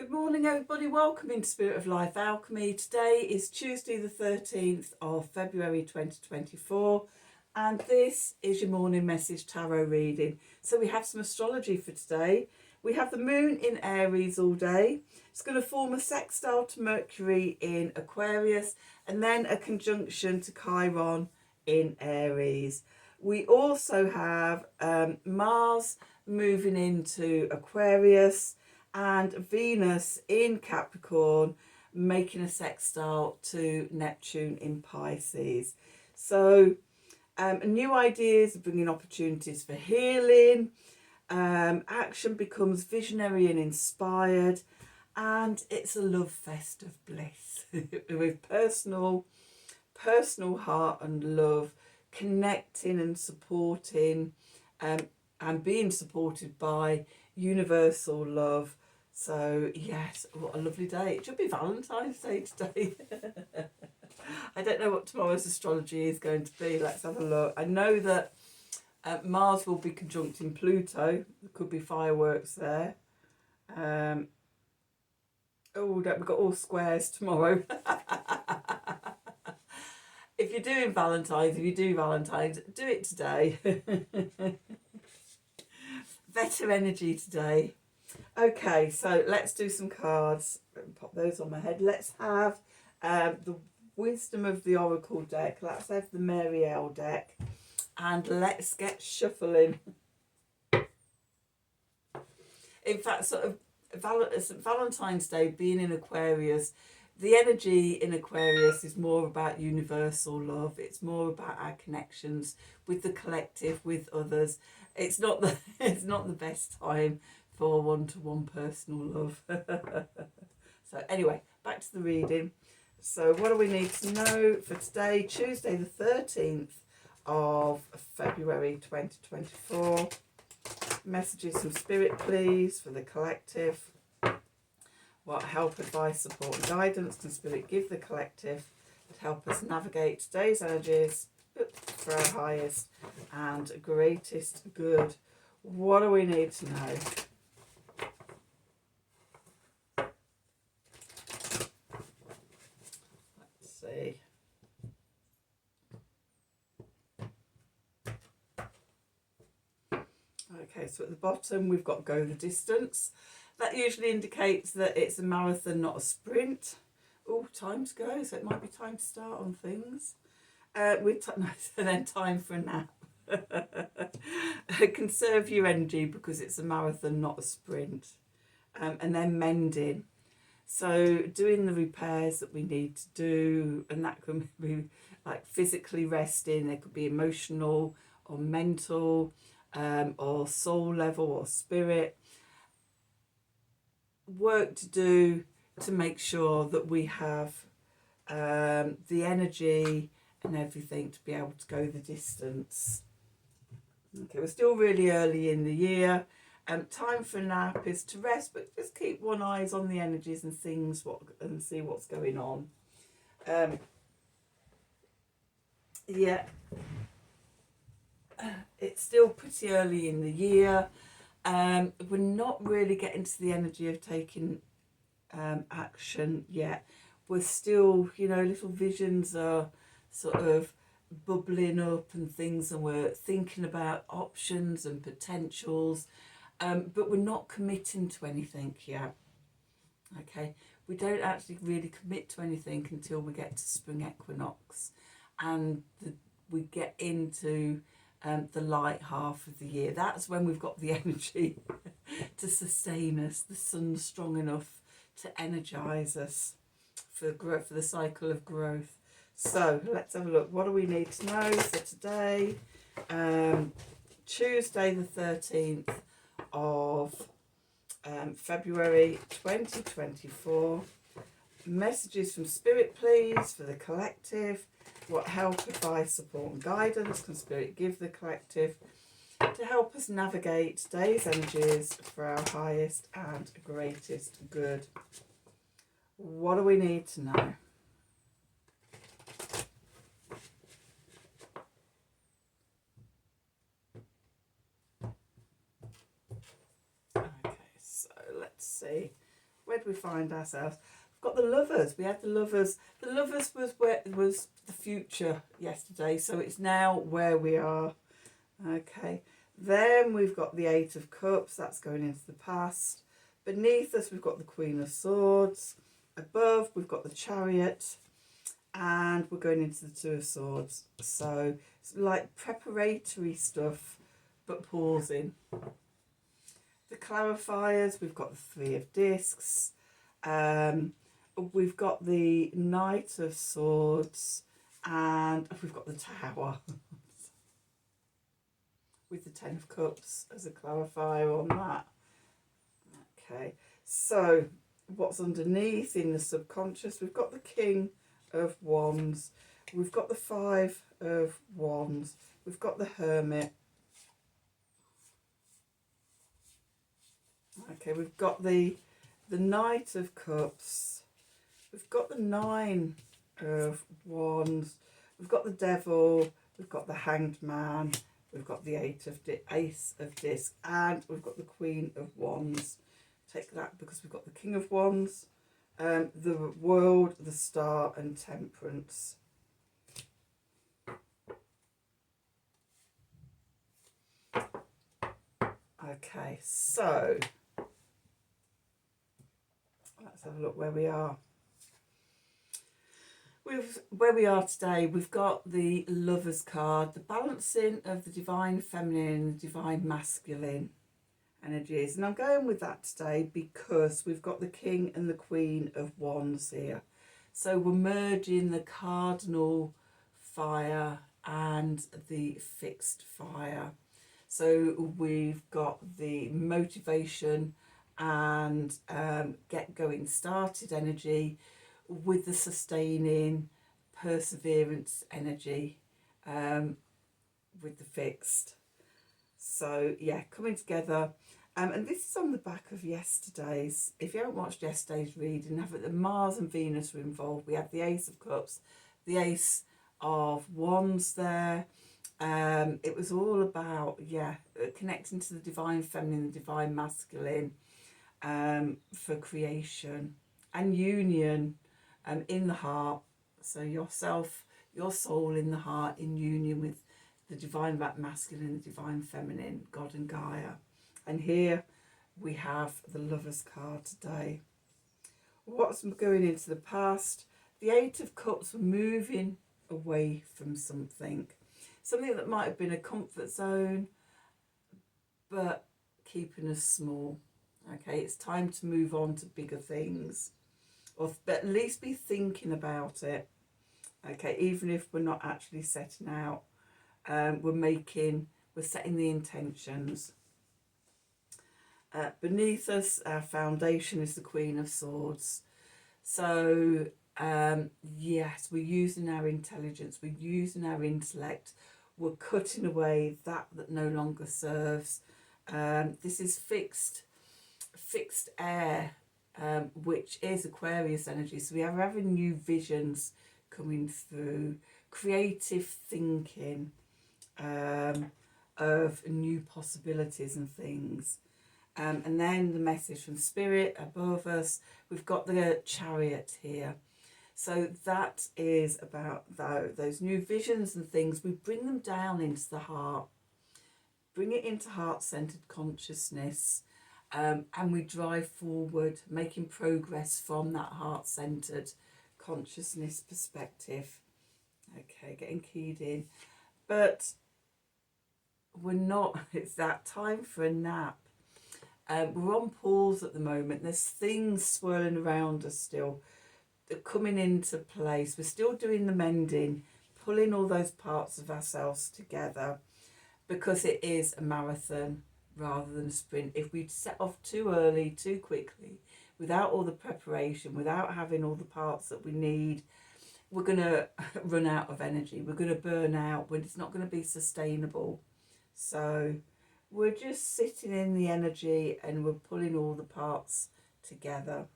Good morning, everybody. Welcome into Spirit of Life Alchemy. Today is Tuesday, the 13th of February 2024, and this is your morning message tarot reading. So, we have some astrology for today. We have the moon in Aries all day. It's going to form a sextile to Mercury in Aquarius and then a conjunction to Chiron in Aries. We also have Mars moving into Aquarius and Venus in Capricorn making a sextile to Neptune in Pisces. So new ideas are bringing opportunities for healing. Action becomes visionary and inspired, and it's a love fest of bliss with personal heart and love, connecting and supporting and being supported by universal love. So yes, what a lovely day. It should be Valentine's Day today. I don't know what tomorrow's astrology is going to be. Let's have a look. I know that Mars will be conjuncting Pluto. There could be fireworks there. Oh, we've got all squares tomorrow. If you're doing Valentine's, if you do Valentine's, do it today. Better energy today. Okay, so let's do some cards. Pop those on my head. Let's have the Wisdom of the Oracle deck. Let's have the Mary L deck. And let's get shuffling. In fact, sort of Valentine's Day being in Aquarius, the energy in Aquarius is more about universal love. It's more about our connections with the collective, with others. It's not the best time for one-to-one personal love. So anyway, back to the reading. So what do we need to know for today, Tuesday the 13th of February 2024? Messages from Spirit, please, for the collective. What help, advice, support and guidance can Spirit give the collective to help us navigate today's energies for our highest and greatest good? What do we need to know? Let's see. Okay, so at the bottom we've got go the distance. That usually indicates that it's a marathon, not a sprint. Oh, time to go, so it might be time to start on things. And then time for a nap. Conserve your energy because it's a marathon, not a sprint. And then mending. So doing the repairs that we need to do, and that can be like physically resting. There could be emotional or mental, or soul level or spirit. Work to do to make sure that we have the energy and everything to be able to go the distance. Okay, we're still really early in the year. Time for a nap is to rest, but just keep one eye on the energies and things and see what's going on. Yeah, it's still pretty early in the year. We're not really getting to the energy of taking action yet. We're still, little visions are sort of bubbling up and things, and we're thinking about options and potentials, but we're not committing to anything yet. Okay, we don't actually really commit to anything until we get to spring equinox, and we get into the light half of the year. That's when we've got the energy to sustain us. The sun's strong enough to energize us for growth, for the cycle of growth. So let's have a look. What do we need to know for today? Tuesday the 13th of February 2024. Messages from Spirit, please, for the collective. What help, advice, support and guidance can Spirit give the collective to help us navigate today's energies for our highest and greatest good? What do we need to know? Okay, so let's see Where do we find ourselves? We've got the Lovers. We had the Lovers. The Lovers was where was the future yesterday, so it's now where we are. Okay. Then we've got the Eight of Cups. That's going into the past. Beneath us, we've got the Queen of Swords. Above, we've got the Chariot. And we're going into the Two of Swords. So it's like preparatory stuff, but pausing. The clarifiers, we've got the Three of Discs. We've got the Knight of Swords. And we've got the Tower. With the Ten of Cups as a clarifier on that. Okay, so what's underneath in the subconscious? We've got the King of Wands. We've got the Five of Wands. We've got the Hermit. Okay, we've got the Knight of Cups. We've got the Nine of Wands. We've got the Devil. We've got the Hanged Man. We've got the Ace of Discs, and we've got the Queen of Wands. Take that because we've got the King of Wands, the World, the Star, and Temperance. Okay, so let's have a look where we are. Where we are today, we've got the Lovers card, the balancing of the divine feminine and the divine masculine energies. And I'm going with that today because we've got the King and the Queen of Wands here. So we're merging the cardinal fire and the fixed fire. So we've got the motivation and get going started energy with the sustaining perseverance energy with the fixed. So yeah, coming together. And this is on the back of yesterday's. If you haven't watched yesterday's reading, have it. The Mars and Venus were involved. We had the Ace of Cups, the Ace of Wands there. It was all about, connecting to the divine feminine, the divine masculine, for creation and union in the heart. So yourself, your soul in the heart, in union with the divine masculine and the divine feminine, God and Gaia. And here we have the Lovers card today. What's going into the past? The Eight of Cups were moving away from something that might have been a comfort zone, but keeping us small. Okay, it's time to move on to bigger things, or at least be thinking about it. Okay, even if we're not actually setting out, we're setting the intentions. Beneath us, our foundation is the Queen of Swords. So yes, we're using our intelligence, we're using our intellect, we're cutting away that no longer serves. This is fixed air, which is Aquarius energy. So we are having new visions coming through, creative thinking of new possibilities and things. And then the message from Spirit above us, we've got the Chariot here. So that is about those new visions and things. We bring them down into the heart, bring it into heart-centered consciousness, and we drive forward, making progress from that heart-centered consciousness perspective. Okay, getting keyed in. But we're not, it's that time for a nap. We're on pause at the moment. There's things swirling around us still, coming into place. We're still doing the mending, pulling all those parts of ourselves together, because it is a marathon rather than a sprint. If we'd set off too early, too quickly, without all the preparation, without having all the parts that we need, we're going to run out of energy. We're going to burn out when it's not going to be sustainable. So we're just sitting in the energy and we're pulling all the parts together.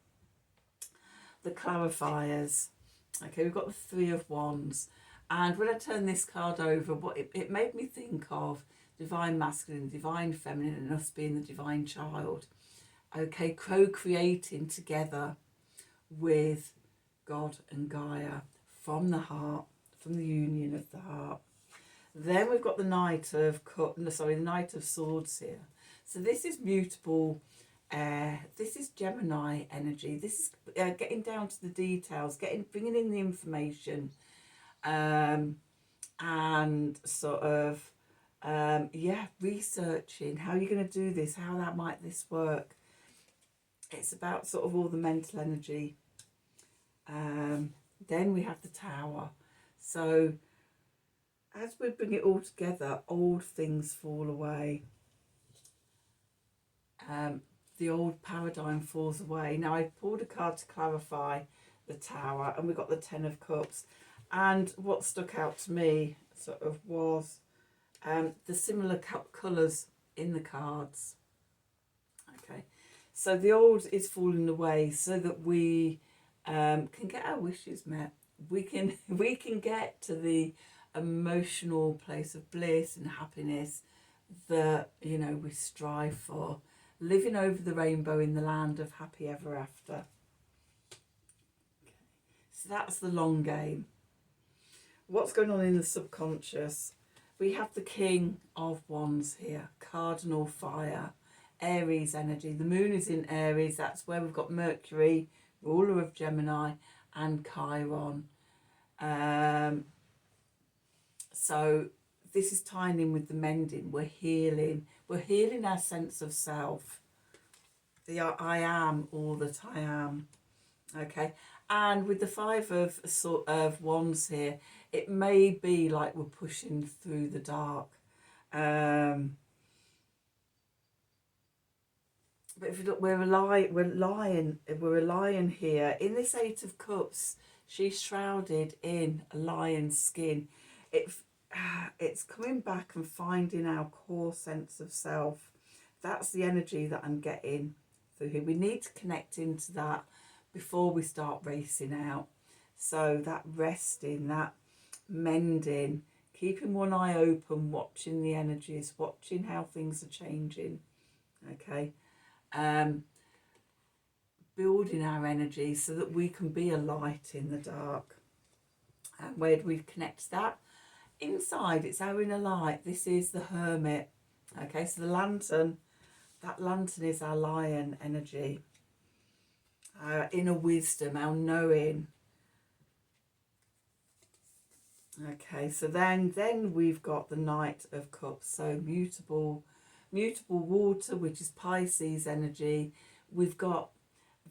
The clarifiers. Okay, we've got the Three of Wands. And when I turn this card over, what it made me think of divine masculine, divine feminine, and us being the divine child. Okay, co-creating together with God and Gaia from the heart, from the union of the heart. Then we've got the the Knight of Swords here. So this is mutable air. This is Gemini energy. This is getting down to the details, bringing in the information, and sort of researching how you're going to do this, how that might this work. It's about sort of all the mental energy. Then we have the Tower. So as we bring it all together, old things fall away. The old paradigm falls away. Now I pulled a card to clarify the Tower, and we got the Ten of Cups. And what stuck out to me sort of was the similar colours in the cards. Okay, so the old is falling away so that we can get our wishes met. We can get to the emotional place of bliss and happiness that we strive for, living over the rainbow in the land of happy ever after. Okay. So that's the long game. What's going on in the subconscious? We have the King of Wands here, cardinal fire, Aries energy. The moon is in Aries. That's where we've got Mercury, ruler of Gemini, and Chiron. So this is tying in with the mending. We're healing our sense of self. The I am all that I am. Okay, and with the Five of Wands here, it may be like we're pushing through the dark. But if you look, we're a lion here. In this Eight of Cups, she's shrouded in a lion's skin. It's coming back and finding our core sense of self. That's the energy that I'm getting through here. We need to connect into that before we start racing out. So that resting, that mending, keeping one eye open, watching the energies, watching how things are changing. Okay. Building our energy so that we can be a light in the dark. And where do we connect that? Inside, it's our inner light. This is the Hermit. Okay, so the lantern, that lantern is our lion energy, our inner wisdom, our knowing. Okay, so then we've got the Knight of Cups, so mutable water, which is Pisces energy. We've got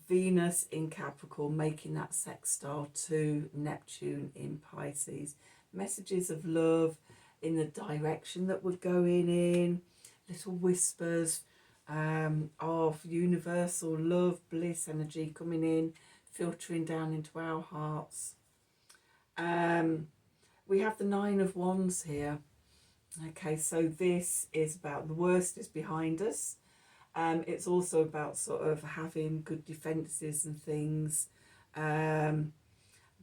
Venus in Capricorn, making that sextile to Neptune in Pisces. Messages of love in the direction that we're going in, little whispers of universal love, bliss energy coming in, filtering down into our hearts. We have the Nine of Wands here. Okay, so this is about the worst is behind us. It's also about sort of having good defences and things,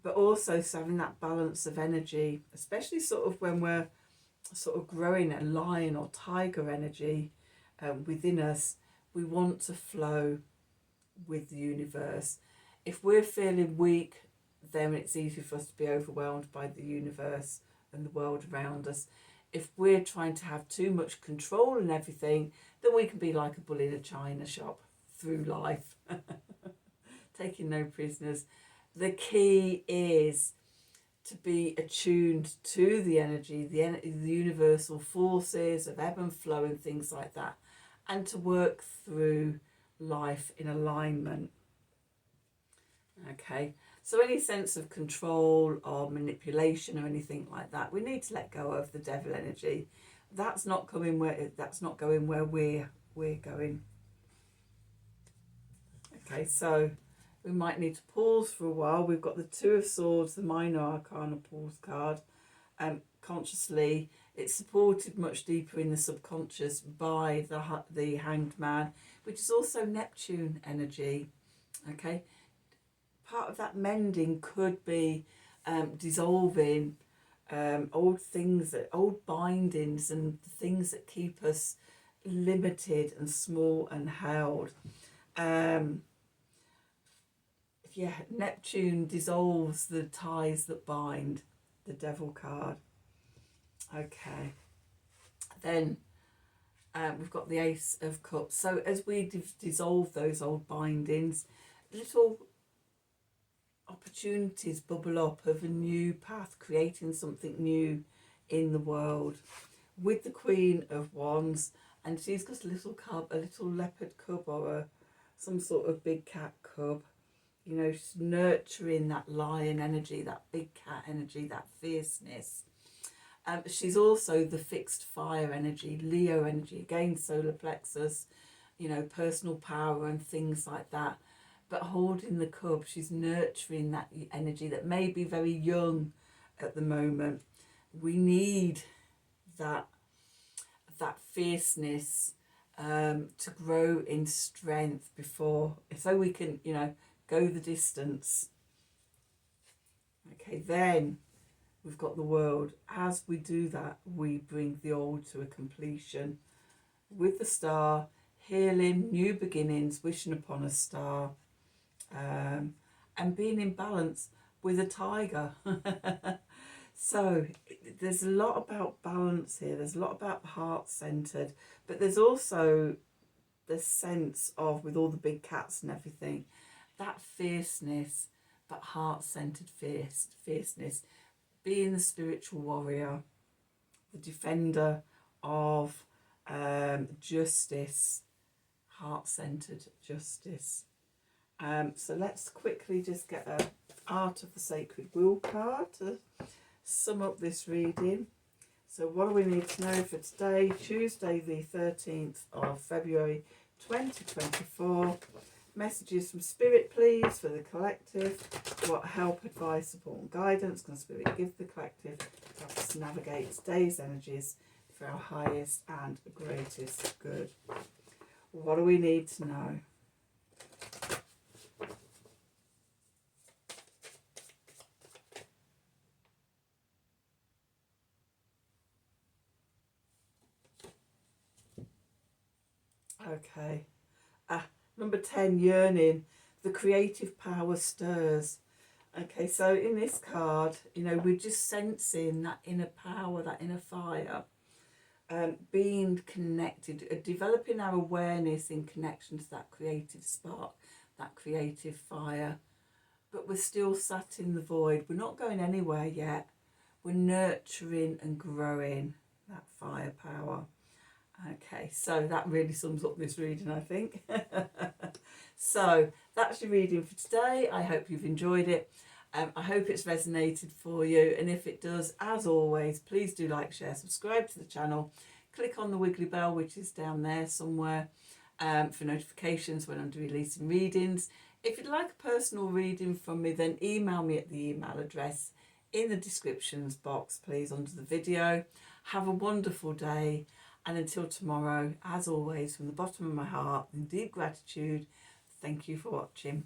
but also having that balance of energy, especially sort of when we're sort of growing a lion or tiger energy within us. We want to flow with the universe. If we're feeling weak, then it's easy for us to be overwhelmed by the universe and the world around us. If we're trying to have too much control and everything, then we can be like a bull in a china shop through life, taking no prisoners. The key is to be attuned to the energy, the universal forces of ebb and flow and things like that, and to work through life in alignment. Okay, so any sense of control or manipulation or anything like that, we need to let go of the devil energy. That's not going where we're going. Okay, so we might need to pause for a while. We've got the Two of Swords, the Minor Arcana pause card. Consciously, it's supported much deeper in the subconscious by the Hanged Man, which is also Neptune energy. Okay, part of that mending could be dissolving old things, old bindings and things that keep us limited and small and held. Yeah, Neptune dissolves the ties that bind, the Devil card. Okay, then we've got the Ace of Cups. So as we dissolve those old bindings, little opportunities bubble up of a new path, creating something new in the world. With the Queen of Wands, and she's got a little cub, a little leopard cub, or some sort of big cat cub. You know, she's nurturing that lion energy, that big cat energy, that fierceness. She's also the fixed fire energy, Leo energy, again solar plexus, you know, personal power and things like that. But holding the cub, she's nurturing that energy that may be very young at the moment. We need that fierceness to grow in strength before, so we can, you know, go the distance. Okay, then we've got the World. As we do that, we bring the old to a completion. With the Star, healing, new beginnings, wishing upon a star, and being in balance with a tiger. So there's a lot about balance here. There's a lot about heart-centered, but there's also the sense of, with all the big cats and everything, that fierceness, but heart-centered fierceness, being the spiritual warrior, the defender of justice, heart-centered justice. So let's quickly just get a Art of the Sacred Wheel card to sum up this reading. So what do we need to know for today, Tuesday the 13th of February 2024? Messages from Spirit, please, for the collective. What help, advice, support and guidance can Spirit give the collective to help us navigate today's energies for our highest and greatest good? What do we need to know? Okay. Number 10, yearning. The creative power stirs. Okay, so in this card, you know, we're just sensing that inner power, that inner fire, being connected, developing our awareness in connection to that creative spark, that creative fire. But we're still sat in the void. We're not going anywhere yet. We're nurturing and growing that firepower. Okay, so that really sums up this reading, I think. So that's your reading for today. I hope you've enjoyed it. I hope it's resonated for you. And if it does, as always, please do like, share, subscribe to the channel. Click on the wiggly bell, which is down there somewhere, for notifications when I'm releasing readings. If you'd like a personal reading from me, then email me at the email address in the descriptions box, please, under the video. Have a wonderful day. And until tomorrow, as always, from the bottom of my heart, in deep gratitude, thank you for watching.